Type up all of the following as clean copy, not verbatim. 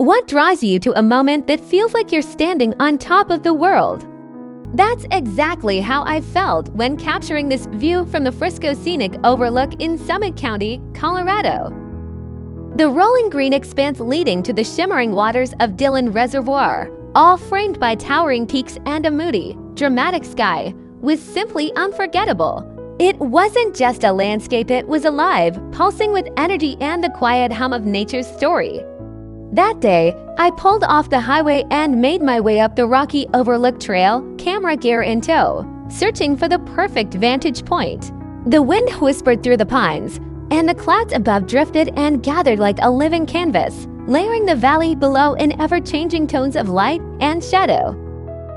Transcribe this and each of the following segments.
What draws you to a moment that feels like you're standing on top of the world? That's exactly how I felt when capturing this view from the Frisco Scenic Overlook in Summit County, Colorado. The rolling green expanse leading to the shimmering waters of Dillon Reservoir, all framed by towering peaks and a moody, dramatic sky, was simply unforgettable. It wasn't just a landscape, it was alive, pulsing with energy and the quiet hum of nature's story. That day, I pulled off the highway and made my way up the rocky Overlook Trail, camera gear in tow, searching for the perfect vantage point. The wind whispered through the pines, and the clouds above drifted and gathered like a living canvas, layering the valley below in ever-changing tones of light and shadow.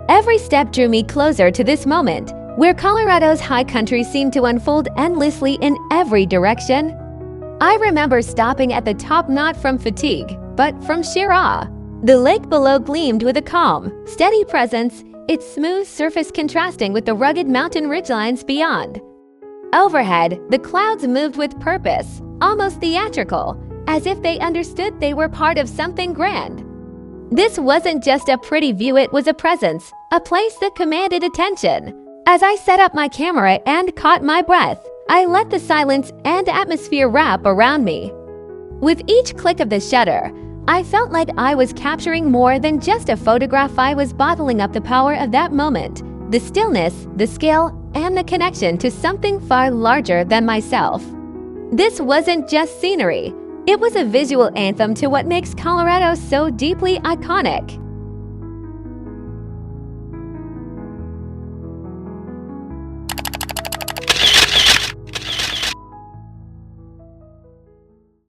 Every step drew me closer to this moment, where Colorado's high country seemed to unfold endlessly in every direction. I remember stopping at the top not from fatigue, but from sheer awe. The lake below gleamed with a calm, steady presence, its smooth surface contrasting with the rugged mountain ridgelines beyond. Overhead, the clouds moved with purpose, almost theatrical, as if they understood they were part of something grand. This wasn't just a pretty view, it was a presence, a place that commanded attention. As I set up my camera and caught my breath, I let the silence and atmosphere wrap around me. With each click of the shutter, I felt like I was capturing more than just a photograph. I was bottling up the power of that moment, the stillness, the scale, and the connection to something far larger than myself. This wasn't just scenery, it was a visual anthem to what makes Colorado so deeply iconic.